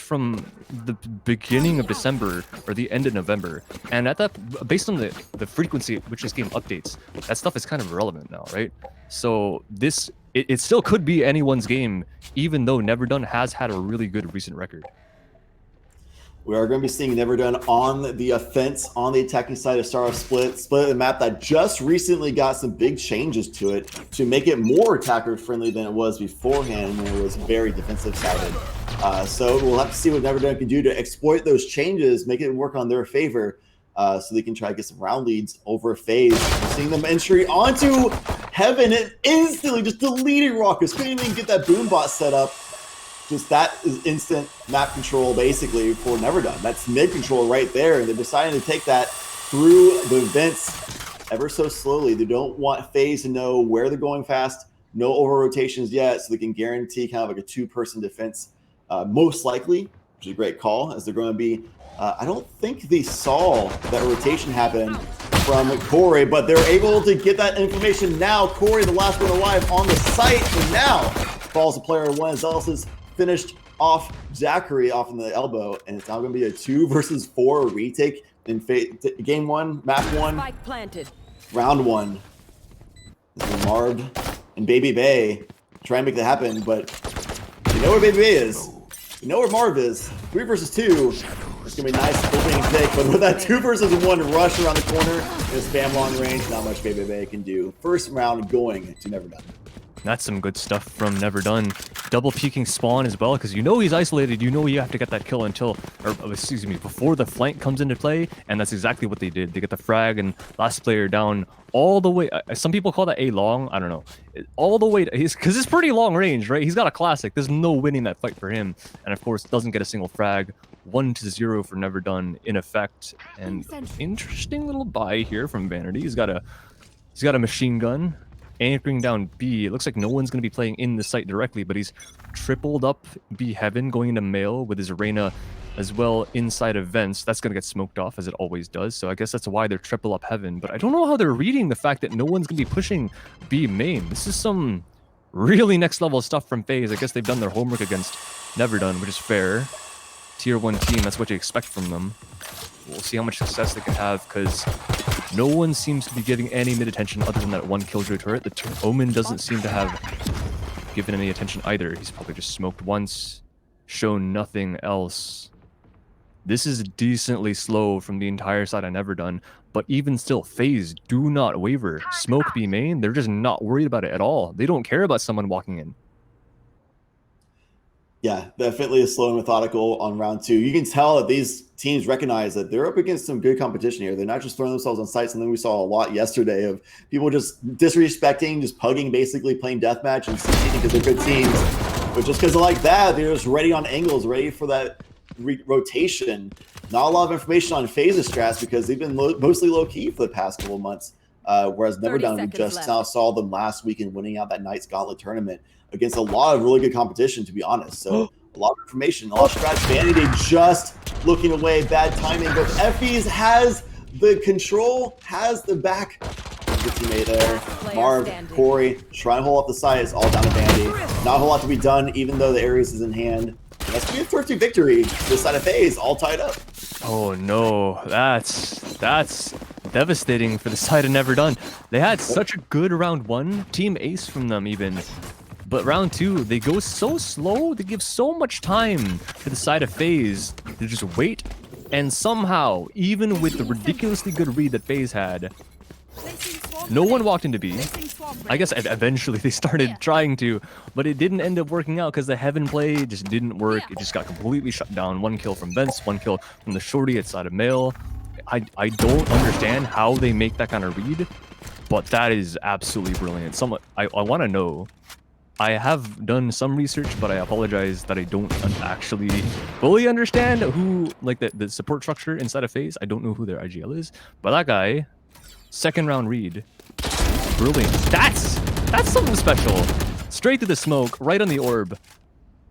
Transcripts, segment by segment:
from the beginning of December or the end of November, and at that, based on the frequency at which this game updates, that stuff is kind of irrelevant now, right? So this it still could be anyone's game, even though Never Done has had a really good recent record. We are going to be seeing Never Done on the offense, on the attacking side of Star of Split a map that just recently got some big changes to it to make it more attacker-friendly than it was beforehand when it was very defensive-sided. So we'll have to see what Never Done can do to exploit those changes, make it work on their favor, so they can try to get some round leads over FaZe. We're seeing them entry onto Heaven and instantly just deleting Raucous. Couldn't even get that boombot set up. Just that is instant map control basically for Never Done. That's mid control right there, and they're deciding to take that through the vents ever so slowly. They don't want FaZe to know where they're going fast, no over rotations yet, so they can guarantee kind of like a two-person defense, most likely, which is a great call, as they're going to be. I don't think they saw that rotation happen from Corey, but they're able to get that information now. Corey, the last one alive on the site, and now falls to player one as Elsa's finished off Zachary off in the elbow, and it's now going to be a 2 versus 4 retake in game 1, map 1, round 1. Marv and Baby Bay try and make that happen, but you know where Baby Bay is. You know where Marv is. 3 versus 2. It's going to be a nice opening take, but with that 2 versus 1 rush around the corner and spam long range, not much Baby Bay can do. First round going to Never Done. That's some good stuff from Never Done. Double peeking spawn as well, because you know he's isolated. You know you have to get that kill until, or excuse me, before the flank comes into play, and that's exactly what they did. They get the frag and last player down all the way. Some people call that a long. I don't know. All the way because it's pretty long range, right? He's got a classic. There's no winning that fight for him, and of course doesn't get a single frag. 1-0 for Never Done in effect, and interesting little buy here from Vanity. He's got a machine gun. Anchoring down B. It looks like no one's going to be playing in the site directly, but he's tripled up B Heaven, going into Mail with his Arena as well inside of Vents. That's going to get smoked off, as it always does, so I guess that's why they're triple up Heaven. But I don't know how they're reading the fact that no one's going to be pushing B main. This is some really next level stuff from FaZe. I guess they've done their homework against Never Done, which is fair. Tier 1 team, that's what you expect from them. We'll see how much success they can have, because no one seems to be giving any mid attention other than that one Killjoy turret. The Omen doesn't seem to have given any attention either. He's probably just smoked once, shown nothing else. This is decently slow from the entire side of Never Done, but even still, FaZe do not waver. Smoke B main, they're just not worried about it at all. They don't care about someone walking in. Yeah, definitely is slow and methodical on round 2. You can tell that these teams recognize that they're up against some good competition here. They're not just throwing themselves on sites, something we saw a lot yesterday of people just disrespecting, just pugging, basically playing deathmatch and succeeding because they're good teams. But just because they're like that, they're just ready on angles, ready for that rotation. Not a lot of information on FaZe's strats because they've been mostly low-key for the past couple of months. Whereas Never Done, we just now saw them last week in winning out that Knight's Gauntlet tournament against a lot of really good competition, to be honest. So a lot of information, a lot of strats. Vanity just looking away, bad timing, but Effie's has the control, has the back. Good teammate there. Marv, Corey, trying to hold up the side. It's all down to Vanity. Not a whole lot to be done, even though the Ares is in hand. And that's going to be a 3-2 victory. This side of FaZe, all tied up. Oh no, that's devastating for the side of Never Done. They had such a good round 1, team ace from them even. But round 2, they go so slow, they give so much time to the side of FaZe to just wait, and somehow, even with the ridiculously good read that FaZe had, no one walked into B. I guess eventually they started trying to, but it didn't end up working out because the Heaven play just didn't work. It just got completely shut down. 1 kill from Vents, 1 kill from the Shorty outside of Mail. I don't understand how they make that kind of read, but that is absolutely brilliant. I want to know. I have done some research, but I apologize that I don't actually fully understand who, like, the support structure inside of FaZe. I don't know who their IGL is, but that guy, second round read, brilliant. That's something special. Straight through the smoke, right on the orb.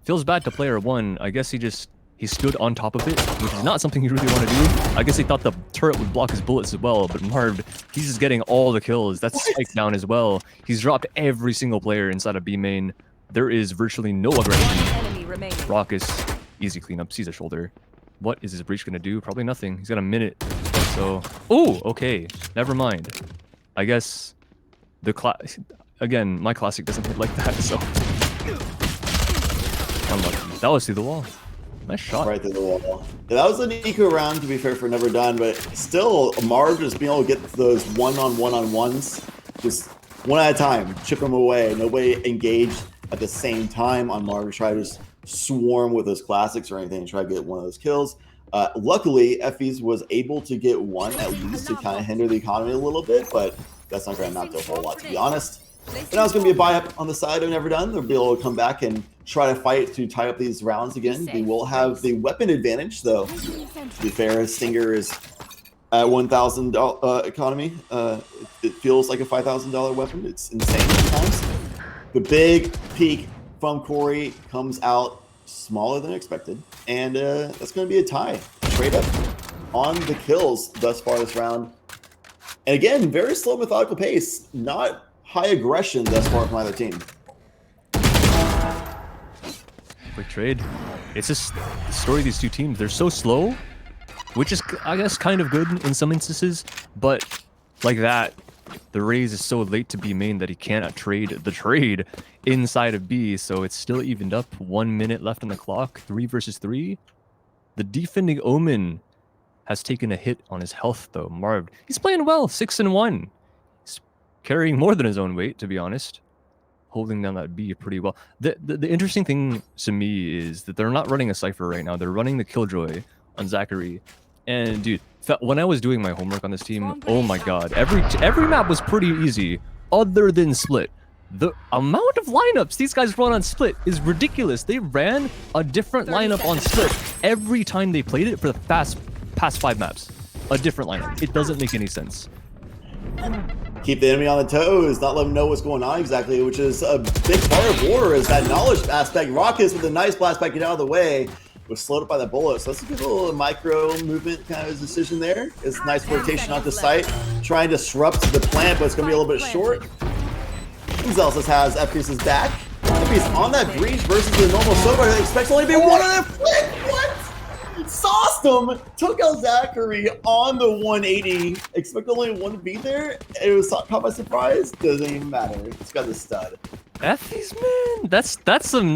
Feels bad to player 1. I guess he stood on top of it, which is not something you really want to do. I guess he thought the turret would block his bullets as well, but Marv, he's just getting all the kills. That's spiked down as well. He's dropped every single player inside of B main. There is virtually no aggression. Raucous Easy cleanup, sees a shoulder. What is his breach gonna do? Probably nothing. He's got a minute. So, oh, okay. Never mind. I guess the again, my classic doesn't hit like that, so unlucky. That was through the wall. Nice shot. Right through the wall. Yeah, that was an eco round, to be fair, for Never Done, but still, Marv just being able to get those one-on-one-on-ones, just one at a time, chip them away. Nobody engaged at the same time on Marv to try to just swarm with those classics or anything and try to get one of those kills. Luckily, FaZe was able to get one at least to kind of hinder the economy a little bit, but that's not going to amount to a whole lot, to be honest. But now it's going to be a buy up on the side of Never Done. They'll be able to come back and try to fight to tie up these rounds again. They will have the weapon advantage, though. To be fair, Stinger is at $1,000 economy. It feels like a $5,000 weapon. It's insane sometimes. The big peak from Corey comes out smaller than expected, and that's going to be a tie. Trade up on the kills thus far this round. And again, very slow, methodical pace. Not high aggression thus far from either team. Quick trade. It's just the story of these two teams. They're so slow, which is, I guess, kind of good in some instances, but like that, the Raze is so late to B main that he cannot trade the trade inside of B, so it's still evened up. 1 minute left on the clock. 3 versus 3. The defending Omen has taken a hit on his health, though. Marv, he's playing well. 6-1. He's carrying more than his own weight, to be honest. Holding down that B pretty well. The interesting thing to me is that they're not running a Cypher right now. They're running the Killjoy on Zachary. And dude, when I was doing my homework on this team, oh my god, every map was pretty easy, other than Split. The amount of lineups these guys run on Split is ridiculous. They ran a different lineup on Split every time they played it for the past 5 maps. A different lineup. It doesn't make any sense. Keep the enemy on the toes, not let them know what's going on exactly, which is a big part of war, is that knowledge aspect. Raucus with a nice blast back, get out of the way, was slowed up by that bullet. So that's a good little micro movement kind of decision there. It's nice rotation onto site, trying to disrupt the plant, but it's going to be a little bit short. Zelsis has FPS's back. FPS on that breach versus the normal Silver. He expects only to be one on a flick. What? Sauced him, took out Zachary on the 180. Expect only one to be there. It was caught by surprise. Doesn't even matter. It's got the stud. FaZe, man, that's some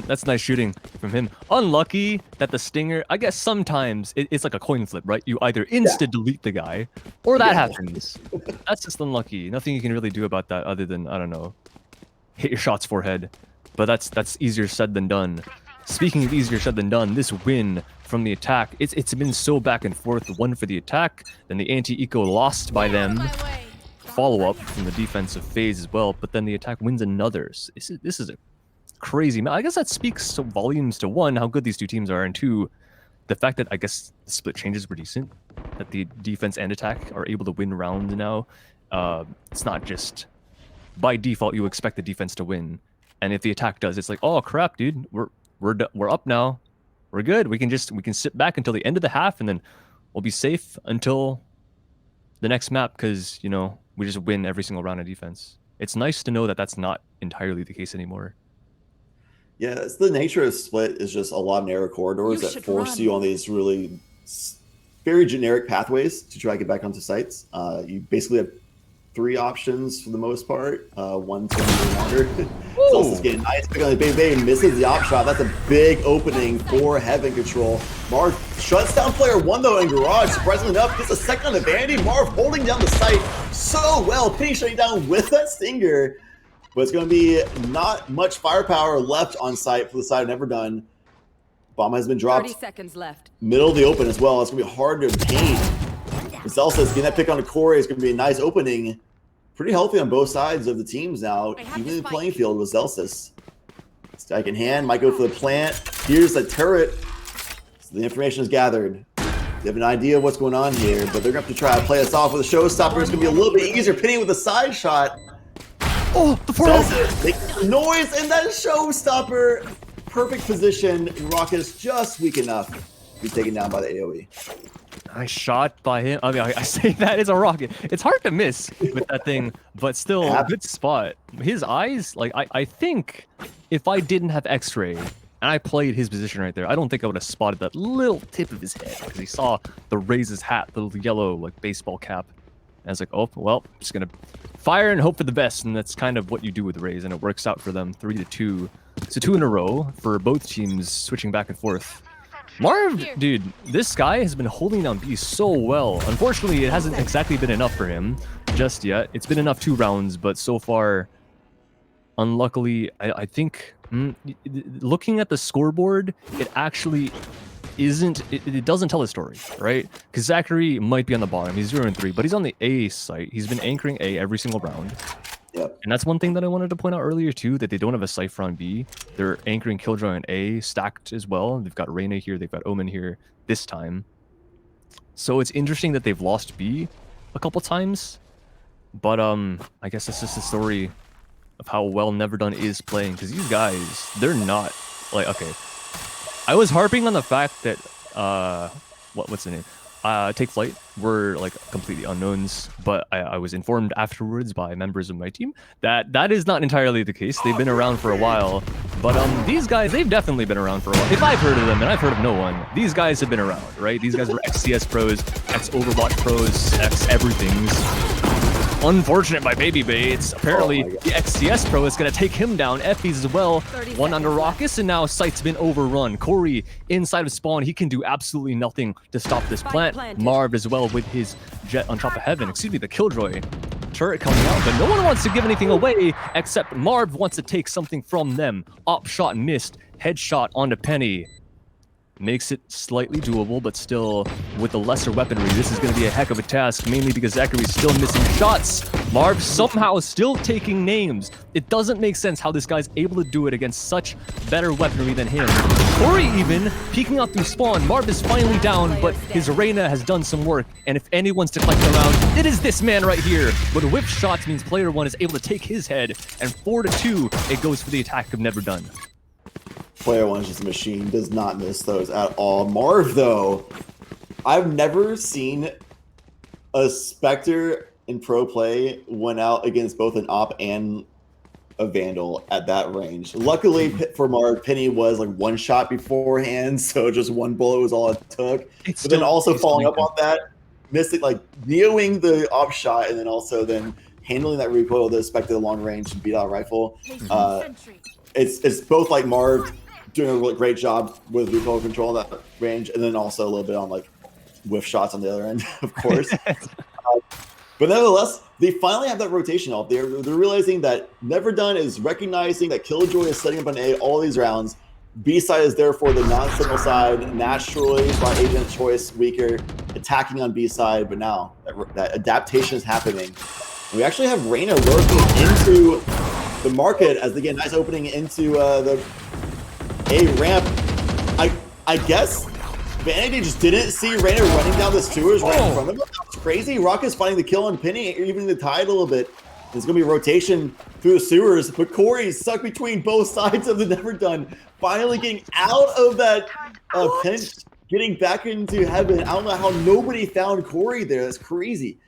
that's nice shooting from him. Unlucky that the Stinger. I guess sometimes it's like a coin flip, right? You either insta delete the guy, or that happens. That's just unlucky. Nothing you can really do about that other than, I don't know, hit your shots forehead. But that's easier said than done. Speaking of easier said than done, this win from the attack, it's been so back and forth. One for the attack, then the anti-eco lost by them. Follow-up from the defensive phase as well, but then the attack wins another. So this is a crazy match. I guess that speaks volumes to, one, how good these two teams are, and two, the fact that I guess the split changes were decent, that the defense and attack are able to win rounds now. It's not just by default you expect the defense to win, and if the attack does, it's like, oh crap, dude, we're up now, we're good. We can sit back until the end of the half, and then we'll be safe until the next map, because you know we just win every single round of defense. It's nice to know that that's not entirely the case anymore. Yeah, it's the nature of Split is just a lot of narrow corridors that force you on these really very generic pathways to try to get back onto sites. You basically have 3 options for the most part. One's going to be longer. Zelsis getting nice pick on the baby, misses the op shot. That's a big opening for Heaven Control. Marv shuts down player 1 though in Garage. Surprisingly enough, gets a second on the Vanity. Marv holding down the site so well. Penny shutting down with that Stinger. But it's going to be not much firepower left on site for the side of Never Done. Bomb has been dropped. 30 seconds left. Middle of the open as well. It's going to be hard to obtain. Zelsis getting that pick on the Corey. It's going to be a nice opening. Pretty healthy on both sides of the teams now, even in the playing field with Zelsis. Stack in hand, might go for the plant. Here's the turret. So the information is gathered. You have an idea of what's going on here, but they're going to have to try to play us off with a showstopper. It's going to be a little bit easier. Penny with a side shot. Oh, the forehead! Zelsis making noise, and that showstopper. Perfect position. Raucus just weak enough to be taken down by the AoE. Nice shot by him. I mean, I say that is a rocket. It's hard to miss with that thing, but still, good spot. His eyes, like, I think if I didn't have X-ray, And I played his position right there. I don't think I would have spotted that little tip of his head because he saw the Raze's hat, the little yellow like baseball cap. And I was like, oh, well, I'm just going to fire and hope for the best. And that's kind of what you do with Raze, and it works out for them 3-2. So 2 in a row for both teams switching back and forth. Marv, dude, this guy has been holding down B so well. Unfortunately, it hasn't exactly been enough for him just yet. It's been enough 2 rounds, but so far, unluckily, I think looking at the scoreboard, it actually isn't. It doesn't tell a story, right? Because Zachary might be on the bottom. He's 0-3, but he's on the A site. He's been anchoring A every single round. Yep. And that's one thing that I wanted to point out earlier too, that they don't have a Cypher on B. They're anchoring Killjoy on A, stacked as well. They've got Reyna here, they've got Omen here this time. So it's interesting that they've lost B a couple times. But I guess that's just the story of how well Never Done is playing. Because these guys, they're not like, okay. I was harping on the fact that what's the name? Take Flight were like completely unknowns, but I was informed afterwards by members of my team that that is not entirely the case. They've been around for a while, but these guys, they've definitely been around for a while. If I've heard of them, and I've heard of no one, these guys have been around, right? These guys were ex-CS pros, ex-Overwatch pros, ex-everythings. Unfortunate by Baby Bates. Apparently, the ex-CS pro is going to take him down. Effie's as well. One under Raucus, and now site's been overrun. Corey inside of spawn. He can do absolutely nothing to stop this plant. Marv as well with his jet on top of heaven. Excuse me, the Killjoy turret coming out, but no one wants to give anything away except Marv wants to take something from them. Op shot missed. Headshot onto Penny. Makes it slightly doable, but still, with the lesser weaponry, this is going to be a heck of a task, mainly because Zachary's still missing shots. Marv somehow still taking names. It doesn't make sense how this guy's able to do it against such better weaponry than him. Corey even, peeking out through spawn. Marv is finally down, but his Reyna has done some work, and if anyone's to collect the round, it is this man right here. But whip shots means player 1 is able to take his head, and 4-2, it goes for the attack of Never Done. Player 1 is just a machine, does not miss those at all. Marv, though, I've never seen a Spectre in pro play went out against both an Op and a Vandal at that range. Luckily for Marv, Penny was like one shot beforehand, so just one bullet was all it took. But then also following up on that, missing, like neoing the Op shot, and then also then handling that recoil of the Spectre long range and beat out rifle. It's both like Marv doing a really great job with recoil control in that range, and then also a little bit on like whiff shots on the other end, of course. But nevertheless, they finally have that rotation off. They're realizing that Never Done is recognizing that Killjoy is setting up on A all these rounds. B side is therefore the non-signal side, naturally by agent choice weaker, attacking on B side, but now that adaptation is happening. And we actually have Reyna lurking into the market as they get a nice opening into the A ramp. I guess Vanity just didn't see Reyna running down the sewers right in front of him. That's crazy. Rocket's finding the kill on Penny, even the tide a little bit. There's going to be a rotation through the sewers, but Corey's stuck between both sides of the Never Done, finally getting out of that pinch, getting back into heaven. I don't know how nobody found Corey there. That's crazy.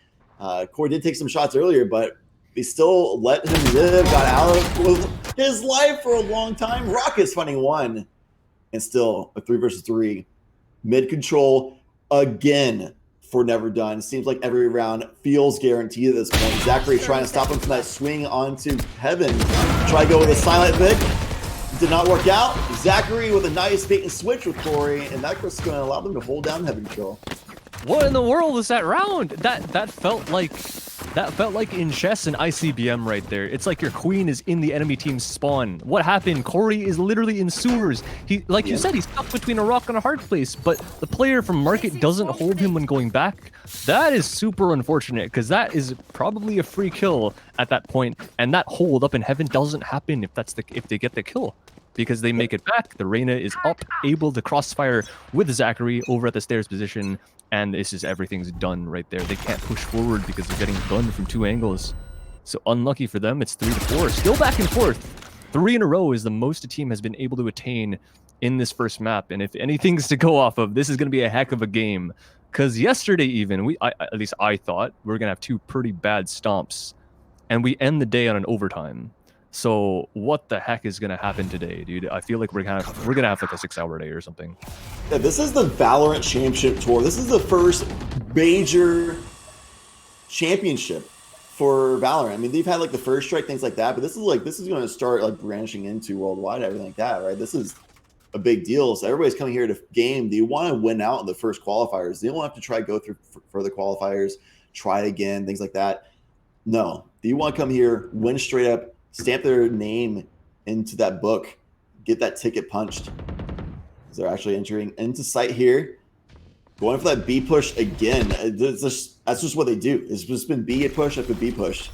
Corey did take some shots earlier, but they still let him live, got out of his life for a long time. Rocket's finding one, and still a 3 versus 3. Mid control again for Never Done. Seems like every round feels guaranteed at this point. Zachary trying to stop him from that swing onto heaven. Try to go with a silent Vic. Did not work out. Zachary with a nice bait and switch with Corey, and that was going to allow them to hold down heaven control. What in the world was that round? That felt like in chess and ICBM right there. It's like your queen is in the enemy team's spawn. What happened? Corey is literally in sewers. He, like you said, he's stuck between a rock and a hard place, but the player from Market doesn't hold him when going back. That is super unfortunate, because that is probably a free kill at that point, and that hold up in heaven doesn't happen if they get the kill. Because they make it back, the Reyna is up, able to crossfire with Zachary over at the stairs position, and this is everything's done right there. They can't push forward because they're getting gunned from 2 angles. So unlucky for them, it's 3-4. Still back and forth. 3 in a row is the most a team has been able to attain in this first map. And if anything's to go off of, this is going to be a heck of a game. Because yesterday even, at least I thought, we were going to have 2 pretty bad stomps. And we end the day on an overtime. So what the heck is gonna happen today, dude? I feel like we're gonna have like a 6-hour day or something. Yeah, this is the Valorant Championship Tour. This is the first major championship for Valorant. I mean, they've had like the first strike, things like that, but this is going to start like branching into worldwide, everything like that, right? This is a big deal. So everybody's coming here to game. Do you want to win out in the first qualifiers? You don't have to try go through further qualifiers, try again, things like that. No. Do you want to come here, win straight up, stamp their name into that book, get that ticket punched? They're actually entering into sight here. Going for that B push again. That's just what they do. It's just been B push after B push.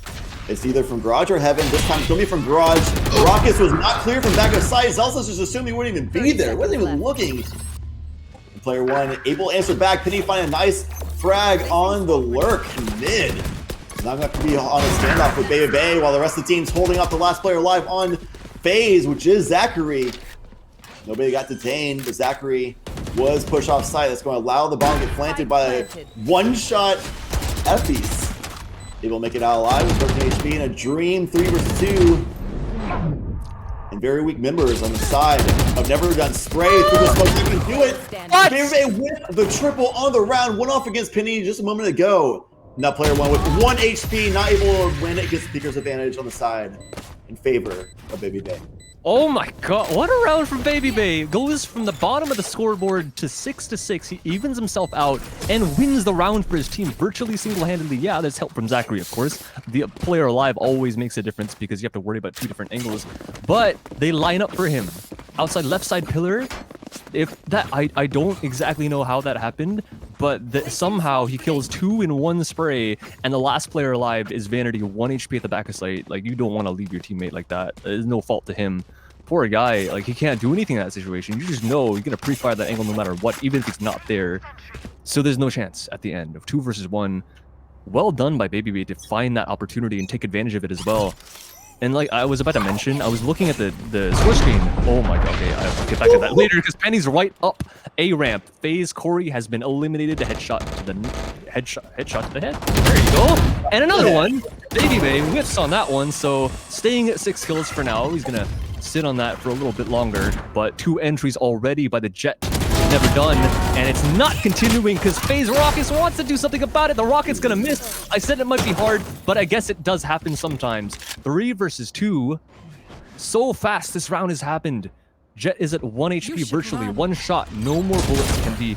It's either from Garage or Heaven. This time it's going to be from Garage. Rockets was not clear from back of sight. Zelsis just assumed he wouldn't even be there. Wasn't even looking. And player one able to answer back. Penny find a nice frag on the lurk mid. He's not going to have to be on a standoff with Bay Bay while the rest of the team's holding up the last player alive on FaZe, which is Zachary. Nobody got detained, but Zachary was pushed off site. That's going to allow the bomb to get planted by a one-shot Effies. Able to make it out alive with 13 HP and a dream 3 versus 2. And very weak members on the side of Never Done Spray through the smoke. They can do it. They win the triple on the round. One off against Penny just a moment ago. Now player one with 1 HP, not able to win it. Gets the Peeker's advantage on the side in favor of Baby Bay. Oh my god, what a round from Baby Bay. Goes from the bottom of the scoreboard to 6-6. He evens himself out and wins the round for his team virtually single-handedly. Yeah, there's help from Zachary, of course. The player alive always makes a difference because you have to worry about 2 different angles. But they line up for him. Outside left side pillar. If that, I don't exactly know how that happened, but somehow he kills 2 in 1 spray, and the last player alive is Vanity, 1 HP at the back of sight. Like, you don't want to leave your teammate like that. There's no fault to him. Poor guy, like, he can't do anything in that situation. You just know you're gonna pre-fire that angle no matter what, even if it's not there. So there's no chance at the end of 2 versus 1. Well done by Baby Bay to find that opportunity and take advantage of it as well. And like I was about to mention, I was looking at the score screen. Oh my god, okay, I'll get back to that later because Penny's right up A ramp. FaZe Corey has been eliminated. The headshot to the headshot to the head. There you go. And another one. Baby Bay whiffs on that one. So staying at 6 kills for now. He's gonna sit on that for a little bit longer. But 2 entries already by the Jet. Never done, and it's not continuing because FaZe Rockets wants to do something about it. The Rocket's gonna miss. I said it might be hard, but I guess it does happen sometimes. 3 versus 2. So fast this round has happened. Jet is at 1 HP virtually. 1 shot. No more bullets can be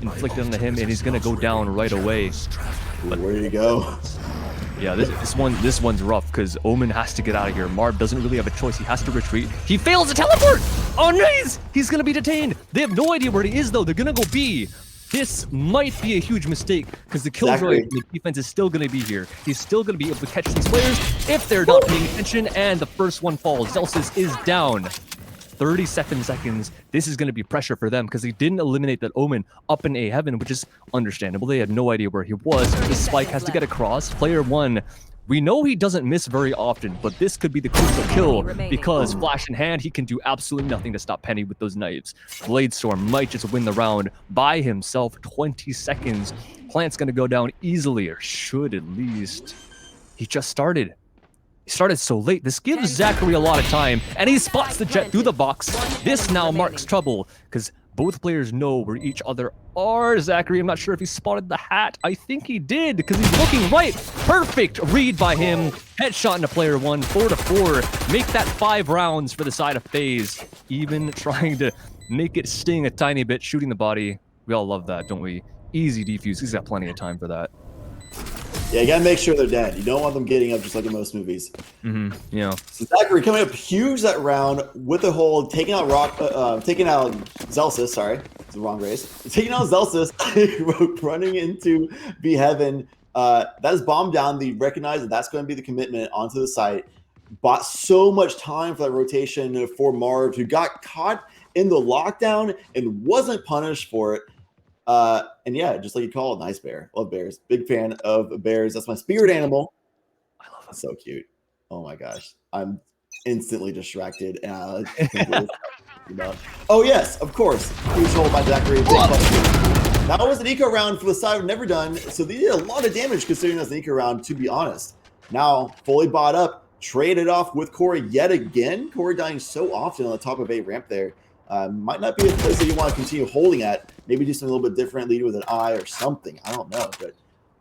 inflicted onto him, and he's gonna go down right away. But where do you go? Yeah, this one's rough because Omen has to get out of here. Marv doesn't really have a choice. He has to retreat. He fails to teleport! Oh, nice! He's gonna be detained. They have no idea where he is, though. They're gonna go B. This might be a huge mistake because the Killjoy defense is still gonna be here. He's still gonna be able to catch these players if they're not paying attention, and the first one falls. Zelsis is down. 37 seconds. This is going to be pressure for them because they didn't eliminate that Omen up in A Heaven, which is understandable. They had no idea where he was. The Spike has to get across. Player one, we know he doesn't miss very often, but this could be the crucial kill because flash in hand, he can do absolutely nothing to stop Penny with those knives. Bladestorm might just win the round by himself. 20 seconds. Plant's going to go down easily, or should at least. He just started. He started so late. This gives Zachary a lot of time, and he spots the Jet through the box. This now marks trouble, because both players know where each other are. Zachary, I'm not sure if he spotted the hat. I think he did, because he's looking right. Perfect read by him. Headshot into player one, 4-4. Make that 5 rounds for the side of FaZe. Even trying to make it sting a tiny bit, shooting the body. We all love that, don't we? Easy defuse. He's got plenty of time for that. Yeah, you gotta make sure they're dead. You don't want them getting up just like in most movies. Yeah. So Zachary coming up huge that round with a hold, taking out Zelsis. Sorry, it's the wrong race. Taking out Zelsis, running into B Heaven. That is bombed down. They recognize that that's going to be the commitment onto the site. Bought so much time for that rotation for Marv, who got caught in the lockdown and wasn't punished for it. And yeah, just like you call it, nice bear. Love bears. Big fan of bears. That's my spirit animal. I love it. So cute. Oh my gosh. I'm instantly distracted. Oh yes, of course. Huge hold by Zachary. That was an eco round for the side of Never Done. So they did a lot of damage considering that's an eco round, to be honest. Now, fully bought up. traded off with Corey yet again. Corey dying so often on the top of A ramp there. Might not be a place that you want to continue holding at. Maybe do something a little bit different, lead with an eye or something. I don't know, but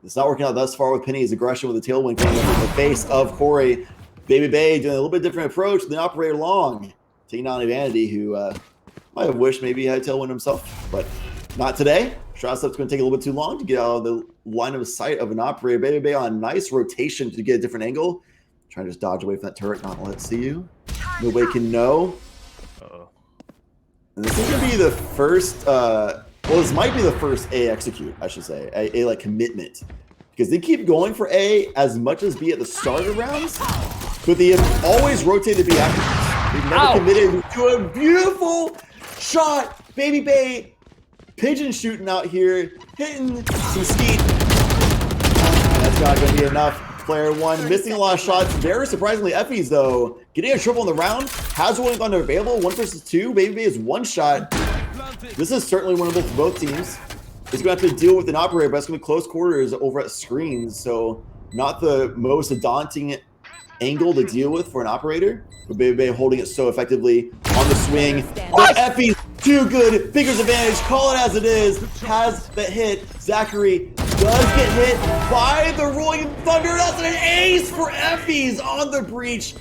it's not working out thus far with Penny's aggression with the tailwind coming up in the face of Corey. Baby Bay doing a little bit different approach than Operator Long, taking down Vanity, who might have wished maybe he had tailwind himself, but not today. Shot step's going to take a little bit too long to get out of the line of sight of an Operator. Baby Bay on a nice rotation to get a different angle. Trying to just dodge away from that turret, not let it see you. Nobody can know. And this is going to be the first, well, this might be the first A execute, I should say, A like commitment. Because they keep going for A as much as B at the start of rounds, but they have always rotated B afterwards. They've never committed to a beautiful shot. Baby Bay pigeon shooting out here, hitting some skeet. That's not going to be enough. Player one missing a lot of shots. Very surprisingly, FaZe though getting a triple in the round. Has one gun available. 1 versus 2. Baby Bay is one shot. This is certainly winnable for both teams. It's going to have to deal with an operator, but it's going to be close quarters over at screens. So not the most daunting angle to deal with for an operator. But Baby Bay holding it so effectively on the swing. Oh, FaZe too good. Figures advantage. Call it as it is. Has the hit. Zachary does get hit by the Rolling Thunder. That's an ace for FaZe on the breach,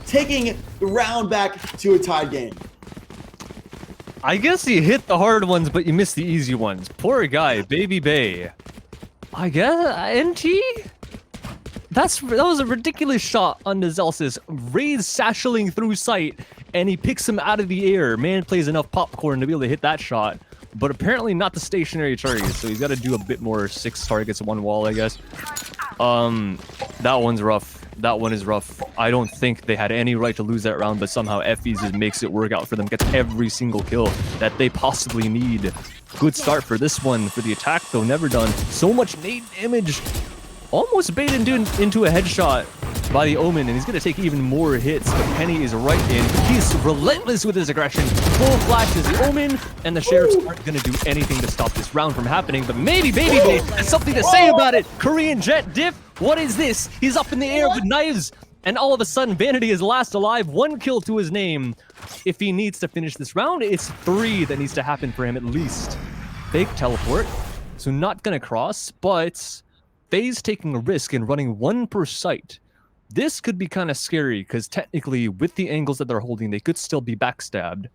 taking the round back to a tied game. I guess you hit the hard ones, but you missed the easy ones. Poor guy, Baby Bay. I guess NT. That was a ridiculous shot on the Zelsis. Raid sashing through sight, and he picks him out of the air. Man plays enough popcorn to be able to hit that shot, but apparently not the stationary target, so he's got to do a bit more. 6 targets at one wall, I guess. That one's rough. That one is rough. I don't think they had any right to lose that round, but somehow FaZe just makes it work out for them. Gets every single kill that they possibly need. Good start for this one. For the attack, though, never done. So much nade damage. Almost baited into a headshot by the Omen, and he's going to take even more hits, but Penny is right in. He's relentless with his aggression. Full flashes the Omen, and the Sheriffs aren't going to do anything to stop this round from happening, but maybe Baby Bay has something to say about it. Korean Jet Diff, what is this? He's up in the air with knives, and all of a sudden, Vanity is last alive. 1 kill to his name. If he needs to finish this round, it's 3 that needs to happen for him at least. Fake teleport, so not going to cross, but FaZe taking a risk and running 1 per site. This could be kind of scary because technically with the angles that they're holding, they could still be backstabbed.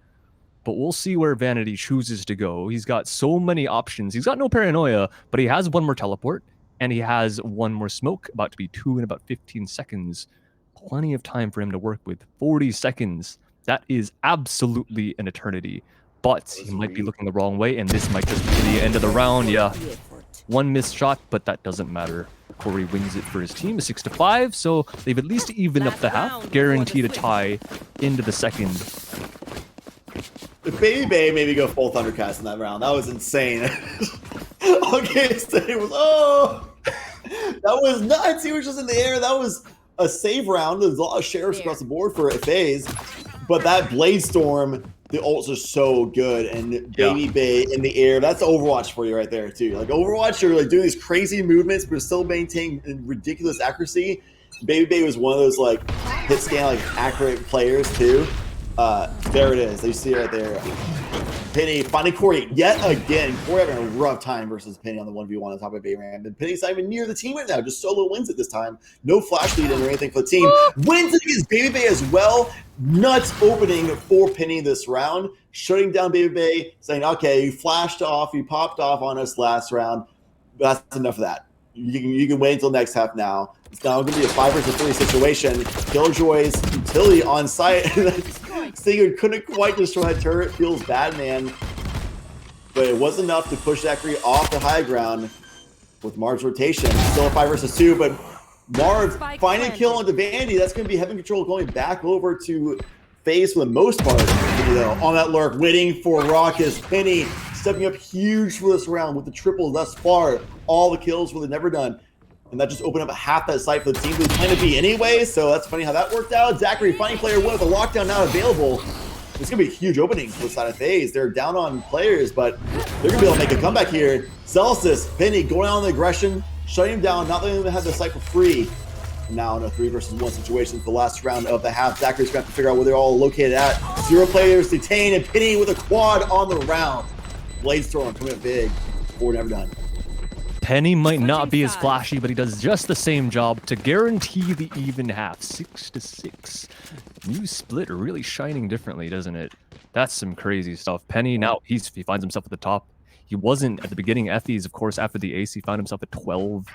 But we'll see where Vanity chooses to go. He's got so many options. He's got no paranoia, but he has 1 more teleport and he has 1 more smoke, about to be 2 in about 15 seconds. Plenty of time for him to work with. 40 seconds. That is absolutely an eternity. But he might be looking the wrong way, and this might just be the end of the round. Yeah. 1 missed shot, but that doesn't matter. Corey wins it for his team, 6-5, so they've at least evened up the half, guaranteed a tie into the second. If Baby Bay maybe go full Thundercast in that round, that was insane. Okay, so it was, that was nuts. He was just in the air. That was a save round. There's a lot of Sheriffs across the board for FaZe, but that Blade Storm, the ults are so good, and Baby Bay in the air, that's Overwatch for you right there too. Like Overwatch, you're like doing these crazy movements but still maintaining ridiculous accuracy. Baby Bay was one of those like hit scan like accurate players too. There it is. You see it right there. Penny finding Corey yet again. Corey having a rough time versus Penny on the 1v1 on top of A-Ram. And Penny's not even near the team right now. Just solo wins it this time. No flash lead in or anything for the team. Wins it against Baby Bay as well. Nuts opening for Penny this round. Shutting down Baby Bay, saying, okay, you flashed off, you popped off on us last round. But that's enough of that. You can wait until next half now. It's now going to be a 5 versus 3 situation. Killjoy's utility on site. Stinger couldn't quite destroy that turret. Feels bad, man. But it was enough to push Zachary off the high ground with Marv's rotation. Still a 5 versus 2, but Marv finding a kill onto Vandy. That's going to be heaven control going back over to FaZe for the most part. On that lurk, waiting for Raucous. Penny stepping up huge for this round with the triple thus far. All the kills were never done. And that just opened up half that site for the team who kind of be anyway. So that's funny how that worked out. Zachary finding player 1 with a lockdown now available. It's going to be a huge opening for the side of FaZe. They're down on players, but they're going to be able to make a comeback here. Zelsis, Penny going out on the aggression, shutting him down, not letting them have the site for free. Now in a 3 versus 1 situation for the last round of the half. Zachary's going to have to figure out where they're all located at. 0 players detained, and Penny with a quad on the round. Blaze throwing coming up big for Never Done. Penny might not be as flashy, but he does just the same job to guarantee the even half. 6-6. New split really shining differently, doesn't it? That's some crazy stuff. Penny now he finds himself at the top. He wasn't at the beginning. Effie's, of course, after the ace, he found himself at 12.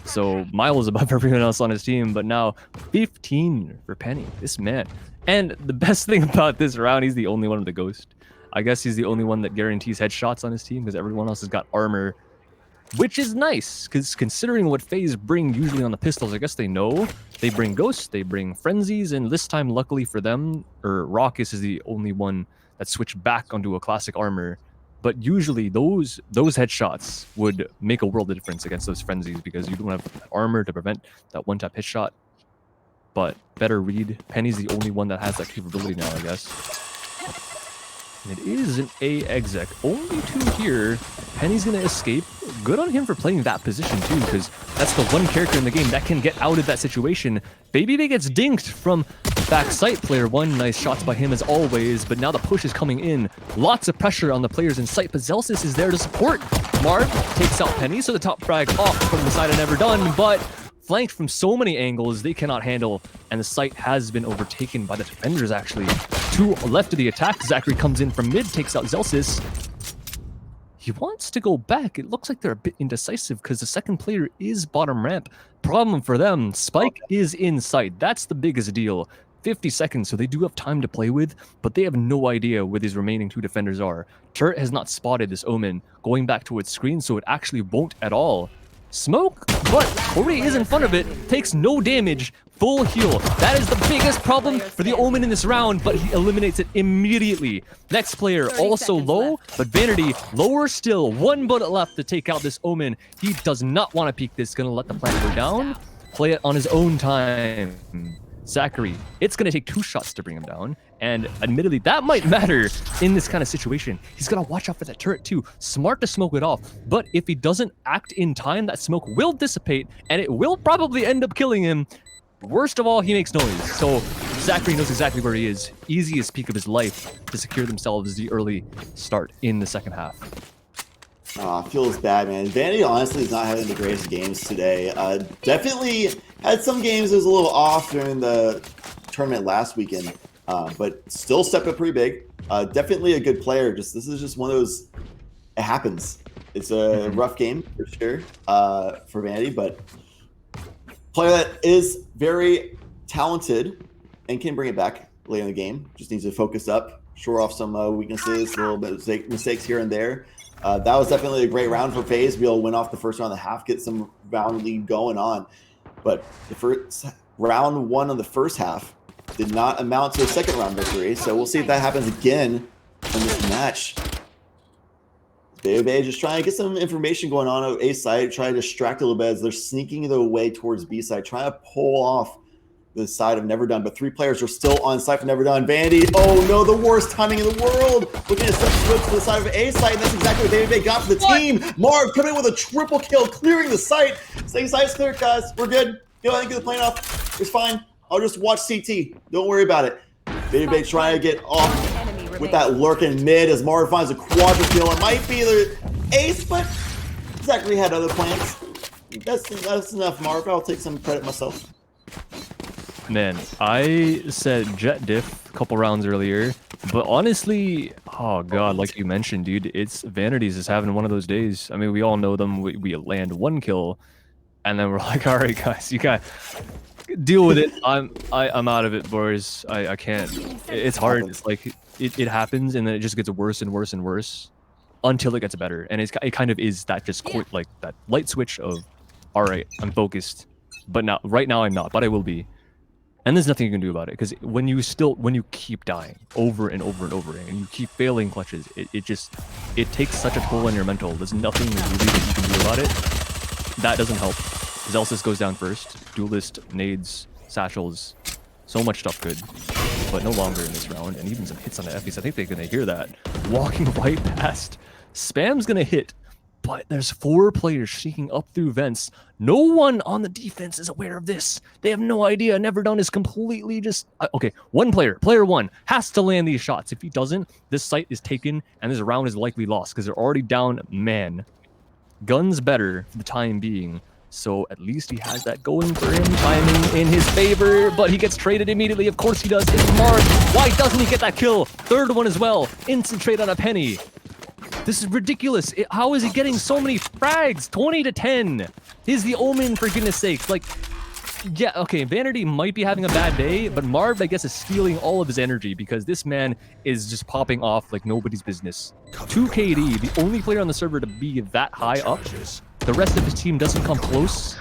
So miles above everyone else on his team, but now 15 for Penny. This man. And the best thing about this round, he's the only one with the ghost. I guess he's the only one that guarantees headshots on his team because everyone else has got armor, which is nice because considering what FaZe bring usually on the pistols, I guess they know. They bring ghosts, they bring frenzies, and this time, luckily for them, Raucus is the only one that switched back onto a classic armor. But usually those headshots would make a world of difference against those frenzies because you don't have armor to prevent that one-tap hit shot. But better read. Penny's the only one that has that capability now, I guess. And it is an A exec. Only 2 here. Penny's going to escape. Good on him for playing that position too, because that's the one character in the game that can get out of that situation. Baby gets dinked from backside player 1. Nice shots by him as always, but now the push is coming in. Lots of pressure on the players in sight, but Zelsis is there to support. Marv takes out Penny, so the top frag off from the side of Never Done, but flanked from so many angles they cannot handle, and the site has been overtaken by the defenders actually. 2 left of the attack. Zachary comes in from mid, takes out Zelsis. He wants to go back. It looks like they're a bit indecisive because the second player is bottom ramp. Problem for them, Spike is inside. That's the biggest deal. 50 seconds, so they do have time to play with, but they have no idea where these remaining 2 defenders are. Turret has not spotted this Omen going back to its screen, so it actually won't at all. Smoke, but Corey is in front of it, takes no damage, full heal. That is the biggest problem for the Omen in this round, but he eliminates it immediately. Next player also low, but Vanity lower still. 1 bullet left to take out this Omen. He does not want to peek this, gonna let the plant go down, play it on his own time. Zachary, it's going to take 2 shots to bring him down, and admittedly, that might matter in this kind of situation. He's going to watch out for that turret too. Smart to smoke it off, but if he doesn't act in time, that smoke will dissipate, and it will probably end up killing him. Worst of all, he makes noise, so Zachary knows exactly where he is. Easiest peak of his life to secure themselves the early start in the second half. Feels bad, man. Vanity honestly is not having the greatest games today. Definitely had some games that was a little off during the tournament last weekend, but still stepped up pretty big. Definitely a good player. This is just one of those. It happens. It's a rough game for sure for Vanity, but player that is very talented and can bring it back later in the game. Just needs to focus up, shore off some weaknesses, a little bit of mistakes here and there. That was definitely a great round for FaZe. We'll win off the first round of the half, get some round lead going on. But the first round 1 of the first half did not amount to a second round victory. So we'll see if that happens again in this match. Baby just trying to get some information going on at A side, trying to distract a little bit as they're sneaking their way towards B side, trying to pull off the side of Never Done, but 3 players are still on site for Never Done. Vanity, oh no, the worst timing in the world. Looking at switch to the side of A side, and that's exactly what Baby got for the team. Marv coming with a triple kill, clearing the site. Saying site's clear, guys. We're good. Go ahead and get the plane off. It's fine. I'll just watch CT. Don't worry about it. Baby trying to get off with that lurking mid as Marv finds a quadra kill. It might be the ace, but Zachary had other plans. That's enough, Marv. I'll take some credit myself. Man, I said Jet diff a couple rounds earlier, but honestly, oh god, like you mentioned, dude, it's Vanities is having one of those days. I mean, we all know them. We land 1 kill, and then we're like, all right, guys, you got deal with it. I'm out of it, boys. I can't. It's hard. It's like it happens, and then it just gets worse and worse and worse until it gets better. And it kind of is that just like that light switch of, all right, I'm focused, but now right now I'm not, but I will be. And there's nothing you can do about it, because when you keep dying over and over and over again, and you keep failing clutches, it takes such a toll on your mental. There's nothing really that you can do about it. That doesn't help. Zelsis goes down first. Duelist, nades, satchels, so much stuff good, but no longer in this round. And even some hits on the Effies. I think they're gonna hear that. Walking right past. Spam's gonna hit But there's 4 players sneaking up through vents. No one on the defense is aware of this. They have no idea. Never Done is completely just... okay, one player, player 1, has to land these shots. If he doesn't, this site is taken, and this round is likely lost, because they're already down man. Gun's better for the time being, so at least he has that going for him. Timing in his favor, but he gets traded immediately. Of course he does. It's Marv. Why doesn't he get that kill? Third one as well. Instant trade on a penny. This is ridiculous. How is he getting so many frags? 20-10. He's the Omen, for goodness sakes. Like, yeah, okay, Vanity might be having a bad day, but Marv, I guess, is stealing all of his energy because this man is just popping off like nobody's business. 2 KD, the only player on the server to be that high up. The rest of his team doesn't come close.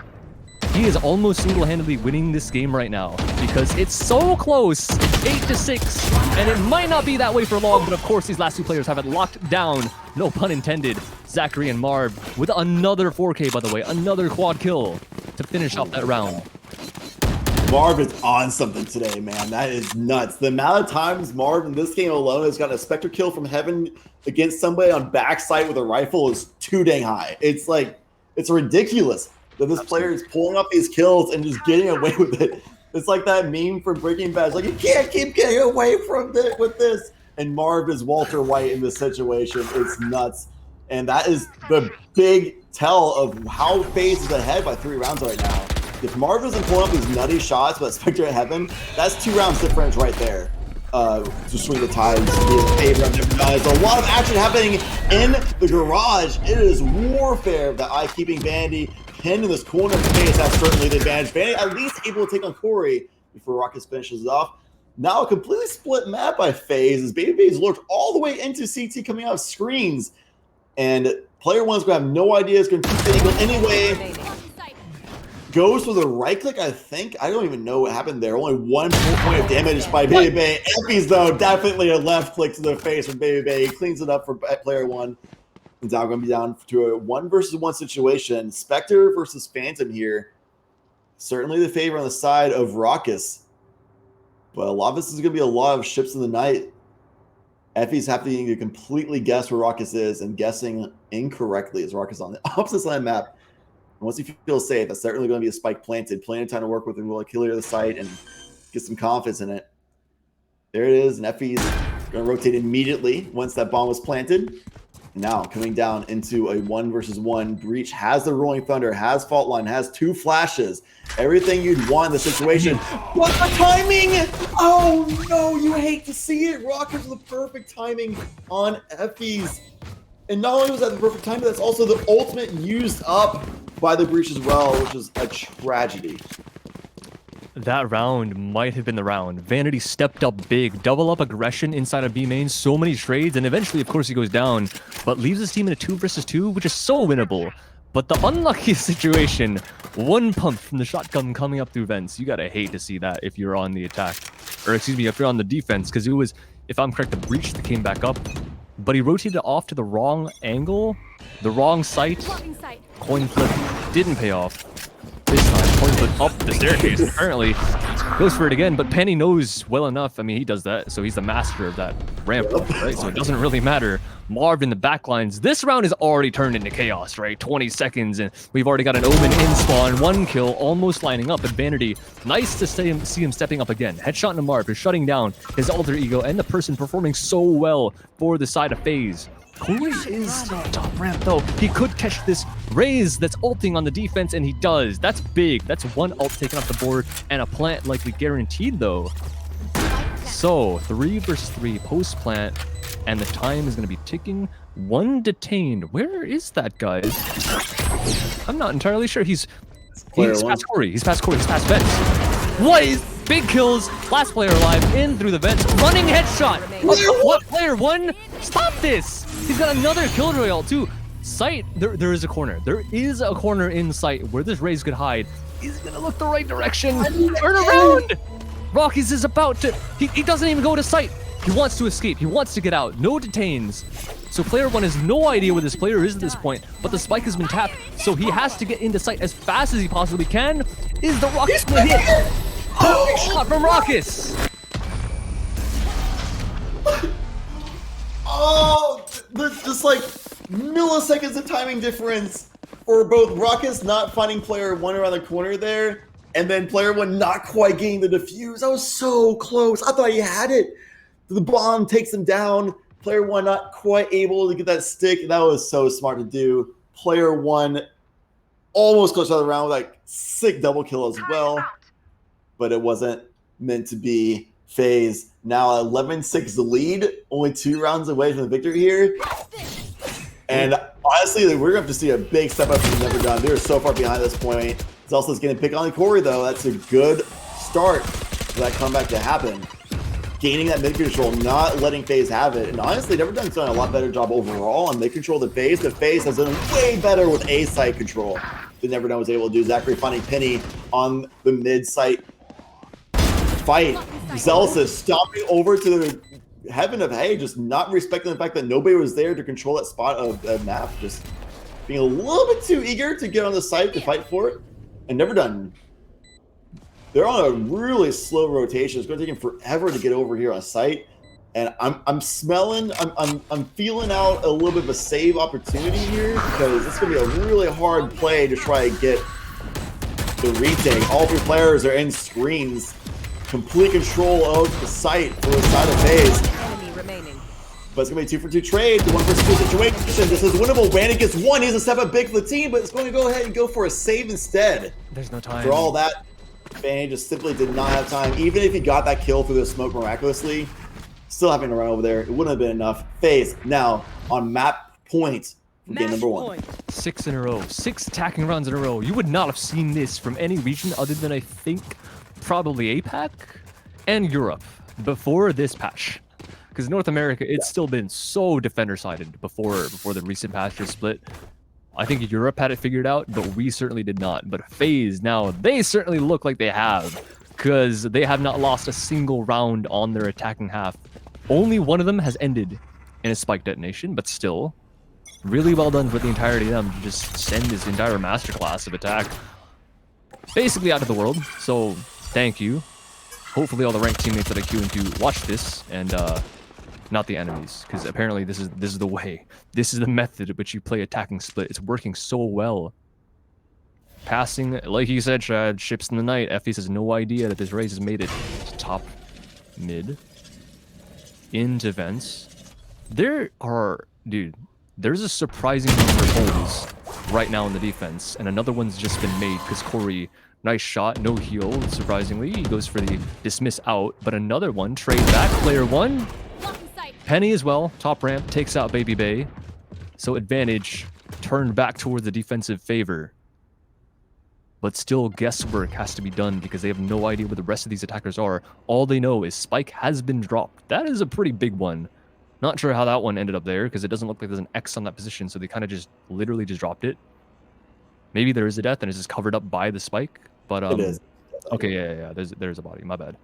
He is almost single-handedly winning this game right now because it's so close, 8-6, and it might not be that way for long, but of course these last 2 players have it locked down, no pun intended. Zachary and Marv with another 4K, by the way, another quad kill to finish off that round. Marv is on something today, man. That is nuts. The amount of times Marv in this game alone has gotten a Spectre kill from heaven against somebody on backside with a rifle is too dang high. It's like, it's ridiculous that this player is pulling up these kills and just getting away with it. It's like that meme from Breaking Bad. It's like, you can't keep getting away from it with this. And Marv is Walter White in this situation. It's nuts. And that is the big tell of how FaZe is ahead by 3 rounds right now. If Marv isn't pulling up these nutty shots with Spectre at Heaven, that's 2 rounds difference right there. To swing the tides in favor of different guys. A lot of action happening in the garage. It is warfare that eye-keeping Vandy pinned in this corner. FaZe has certainly the advantage. Vandy at least able to take on Corey before Rockets finishes it off. Now a completely split map by FaZe as Baby's lurked all the way into CT coming out of screens. And player 1's going to have no idea. Is going to keep the angle anyway. Goes for the right click, I think. I don't even know what happened there. Only 1 point of damage by Baby Bay. Effie's, though, definitely a left click to the face from Baby Bay. He cleans it up for player 1. And now going to be down to a 1 versus 1 situation. Spectre versus Phantom here. Certainly the favor on the side of Raucus. But a lot of this is going to be a lot of ships in the night. Effie's having to completely guess where Raucus is and guessing incorrectly as Raucus on the opposite side of the map. Once he feels safe, that's certainly going to be a spike planted. Plenty of time to work with him, will kill the site and get some confidence in it. There it is, and Effie's going to rotate immediately once that bomb was planted. And now coming down into a 1 versus 1 breach, has the Rolling Thunder, has Fault Line, has 2 flashes. Everything you'd want in the situation. What the timing? Oh no, you hate to see it. Rockets with the perfect timing on Effie's. And not only was that the perfect timing, that's also the ultimate used up by the breach as well, which is a tragedy. That round might have been the round. Vanity stepped up big, double up aggression inside of B main, so many trades, and eventually, of course, he goes down, but leaves his team in a 2 versus 2, which is so winnable. But the unlucky situation, 1 pump from the shotgun coming up through vents. You gotta hate to see that if you're on the attack, or excuse me, if you're on the defense, because it was, if I'm correct, the breach that came back up, but he rotated off to the wrong angle, the wrong site. Coin flip didn't pay off. This time, coin flip up the staircase. Apparently, goes for it again, but Penny knows well enough. I mean, he does that, so he's the master of that ramp, right? So it doesn't really matter. Marv in the backlines. This round is already turned into chaos, right? 20 seconds, and we've already got an Omen in spawn. 1 kill, almost lining up at Vanity. Nice to see him stepping up again. Headshot into Marv is shutting down his alter ego and the person performing so well for the side of FaZe. Corey is top ramp though. He could catch this Raze that's ulting on the defense, and he does. That's big. That's 1 ult taken off the board, and a plant likely guaranteed though. So 3 versus 3 post plant, and the time is going to be ticking. 1 detained. Where is that, guys? I'm not entirely sure. He's past Corey. He's past Corey. He's past vents. What is big kills? Last player alive in through the vents. Running headshot. What player 1? Stop this. He's got another Killjoy ult too. Sight, there is a corner. There is a corner in sight where this Raze could hide. He's gonna look the right direction. Turn around. Rockies is about to, he doesn't even go to sight. He wants to escape. He wants to get out. No detains. So player 1 has no idea where this player is at this point, but the spike has been tapped, so he has to get into sight as fast as he possibly can. Is the Raucus gonna hit? Perfect shot from Raucus. Oh, just like Milliseconds of timing difference for both Ruckus not finding player one around the corner there, and then player one not quite getting the defuse. That was so close. I thought he had it. The bomb takes him down. Player one not quite able to get that stick. That was so smart to do. Player one almost close to the round with like sick double kill as well, but it wasn't meant to be. FaZe now 11-6 lead, only 2 rounds away from the victory here. And honestly, we're going to have to see a big step up from Never Done. They're so far behind at this point. Zelsa's going to pick on Corey, though. That's a good start for that comeback to happen. Gaining that mid-control, not letting FaZe have it. And honestly, Never Done's done a lot better job overall on mid-control than FaZe. But FaZe has done way better with A-site control than Never Done was able to do. Zachary finding Penny on the mid-site fight. Zelsa stomping over to the heaven of hay, just not respecting the fact that nobody was there to control that spot of the map. Just being a little bit too eager to get on the site to fight for it. And Never Done, they're on a really slow rotation. It's going to take them forever to get over here on site. And I'm smelling, I'm feeling out a little bit of a save opportunity here, because it's going to be a really hard play to try and get the retake. All 3 players are in screens. Complete control of the site for the side of FaZe. But it's going to be a 2-for-2 trade. The 1-for-2 situation. This is winnable. Randy gets 1. He's a step up big for the team, but it's going to go ahead and go for a save instead. There's no time. For all that, Fanny just simply did not have time. Even if he got that kill through the smoke miraculously, still having to run over there, it wouldn't have been enough. FaZe now on map point for game number 1. 6 in a row. 6 attacking runs in a row. You would not have seen this from any region other than, I think, probably APAC and Europe before this patch. Because North America, it's still been so defender-sided before the recent patches split. I think Europe had it figured out, but we certainly did not. But FaZe now, they certainly look like they have, because they have not lost a single round on their attacking half. Only one of them has ended in a spike detonation, but still, really well done for the entirety of them to just send this entire masterclass of attack basically out of the world. So thank you. Hopefully all the ranked teammates that I queue into watch this, and not the enemies, because apparently this is the way. This is the method at which you play attacking split. It's working so well. Passing, like you said, Chad, ships in the night. FaZe has no idea that this race has made it to top mid. Into vents. There's a surprising number of holes right now in the defense, and another one's just been made because Corey, nice shot, no heal, surprisingly. He goes for the dismiss out, but another one, trade back, player 1. Penny as well, top ramp, takes out Baby Bay. So advantage turned back towards the defensive favor. But still, guesswork has to be done because they have no idea where the rest of these attackers are. All they know is Spike has been dropped. That is a pretty big one. Not sure how that one ended up there because it doesn't look like there's an X on that position, so they kind of just literally just dropped it. Maybe there is a death and it's just covered up by the Spike, but It is. okay, yeah. There's a body. My bad.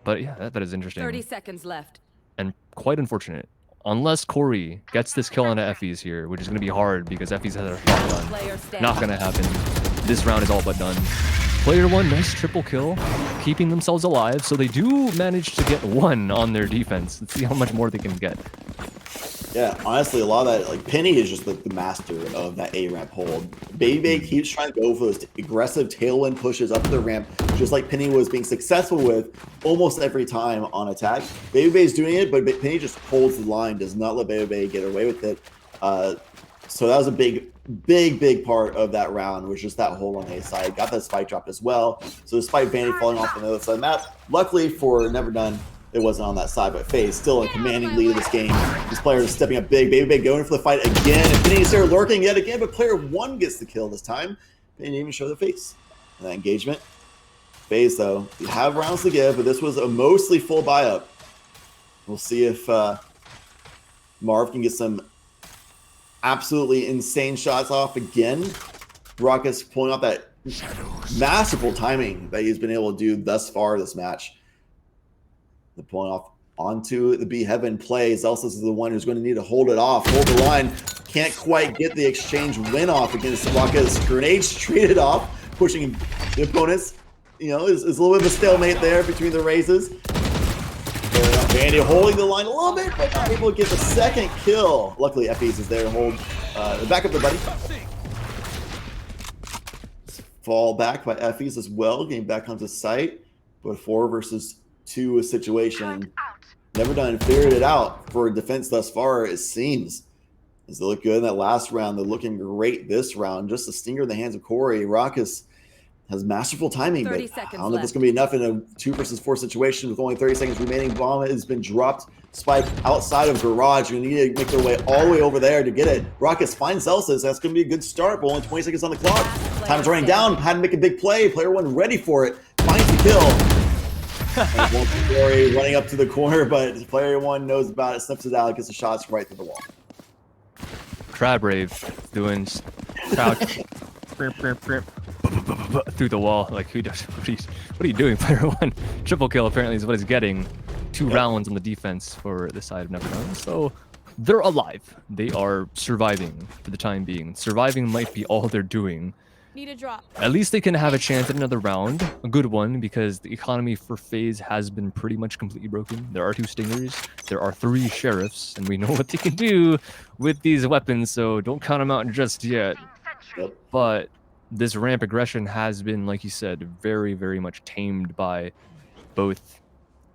But yeah, that is interesting. 30 seconds left. And quite unfortunate. Unless Corey gets this kill onto FaZe here, which is going to be hard because FaZe has a shotgun. Not going to happen. This round is all but done. Player 1, nice triple kill, keeping themselves alive, so they do manage to get 1 on their defense. Let's see how much more they can get. Yeah, honestly, a lot of that, like, Penny is just like the master of that A ramp hold. Baby keeps trying to go for those aggressive tailwind pushes up the ramp, just like Penny was being successful with almost every time on attack. Baby's doing it, but Penny just holds the line, does not let Baby get away with it. So that was a big part of that round, was just that hole on the A side. Got that spike dropped as well. So despite Vanity falling off on the other side of the map, luckily for Never Done, it wasn't on that side, but FaZe still in commanding lead of this game. These players are stepping up big. Baby going for the fight again. And Penny's there lurking yet again, but player 1 gets the kill this time. They didn't even show their face in that engagement. FaZe, though, you have rounds to give, but this was a mostly full buy-up. We'll see if Marv can get some absolutely insane shots off again. Ruckus pulling off that masterful timing that he's been able to do thus far this match. They're pulling off onto the B Heaven play. Zelsis is the one who's going to need to hold it off, hold the line. Can't quite get the exchange win off against Ruckus. Grenades traded off, pushing the opponents. You know, is a little bit of a stalemate there between the races. Mandy holding the line a little bit, but not able to get the second kill. Luckily, FaZe is there to hold back up the buddy. Fall back by FaZe as well, getting back onto site. But 4 versus 2 situation. Never Done figured it out for defense thus far, it seems. As they look good in that last round, they're looking great this round. Just a stinger in the hands of Corey. Raucus has masterful timing, but I don't know if it's going to be enough in a 2 versus 4 situation with only 30 seconds remaining. Bomb has been dropped. Spike outside of Garage. You need to make their way all the way over there to get it. Raucus finds Celsius. That's going to be a good start, but only 20 seconds on the clock. Time's running down. Had to make a big play. Player 1 ready for it. Finds the kill. Corey running up to the corner, but player 1 knows about it, sniffs it out, gets the shots right through the wall. Crab Rave doing crouch through the wall. Like, who does? What are you doing, player 1? Triple kill apparently is what he's getting. 2 rounds on the defense for the side of Never Done. So they're alive. They are surviving for the time being. Surviving might be all they're doing. Need a drop. At least they can have a chance at another round, a good one, because the economy for FaZe has been pretty much completely broken. There are 2 stingers, there are 3 sheriffs, and we know what they can do with these weapons, so don't count them out just yet. But this ramp aggression has been, like you said, very, very much tamed by both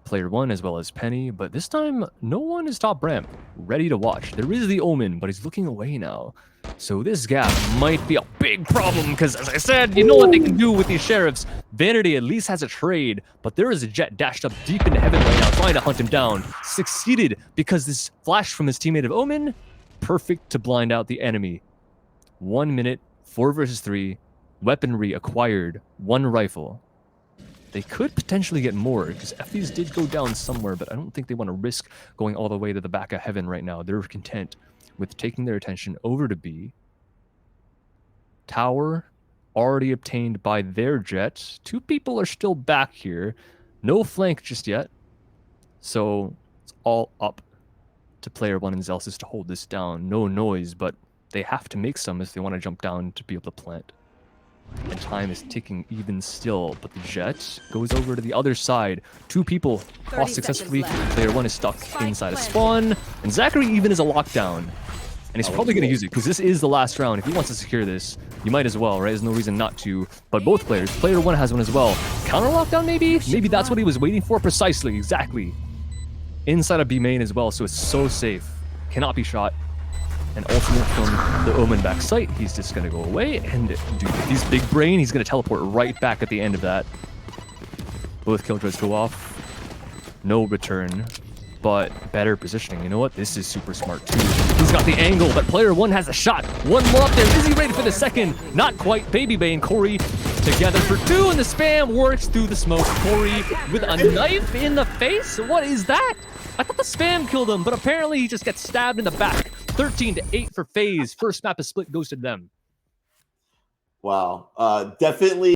player 1 as well as Penny, but this time no one is top ramp, ready to watch. There is the Omen, but he's looking away now. So this gap might be a big problem because, as I said, you know what they can do with these sheriffs. Vanity at least has a trade, but there is a Jet dashed up deep into heaven right now trying to hunt him down. Succeeded because this flash from his teammate of Omen, perfect to blind out the enemy. 1 minute, 4 versus 3, weaponry acquired, 1 rifle. They could potentially get more because FaZe did go down somewhere, but I don't think they want to risk going all the way to the back of heaven right now. They're content with taking their attention over to B. Tower already obtained by their Jet. 2 people are still back here. No flank just yet. So it's all up to player 1 and Zelsis to hold this down. No noise, but they have to make some if they want to jump down to be able to plant. And time is ticking even still, but the Jet goes over to the other side. 2 people lost successfully. Player 1 is stuck inside a spawn, and Zachary even is a lockdown. And he's probably going to use it, because this is the last round. If he wants to secure this, you might as well, right? There's no reason not to. But both players, player 1 has one as well. Counter lockdown, maybe? Maybe that's what he was waiting for precisely, exactly. Inside of B main as well, so it's so safe. Cannot be shot. And ultimate from the Omen back site. He's just going to go away. And dude, he's big brain. He's going to teleport right back at the end of that. Both killjoys go off. No return. But better positioning. You know what? This is super smart too. He's got the angle, but player 1 has a shot. 1 more up there. Is he ready for the second? Not quite. Baby Bay and Corey together for 2, and the spam works through the smoke. Corey with a knife in the face? What is that? I thought the spam killed him, but apparently he just gets stabbed in the back. 13-8 for FaZe. First map of split goes to them. Wow. Definitely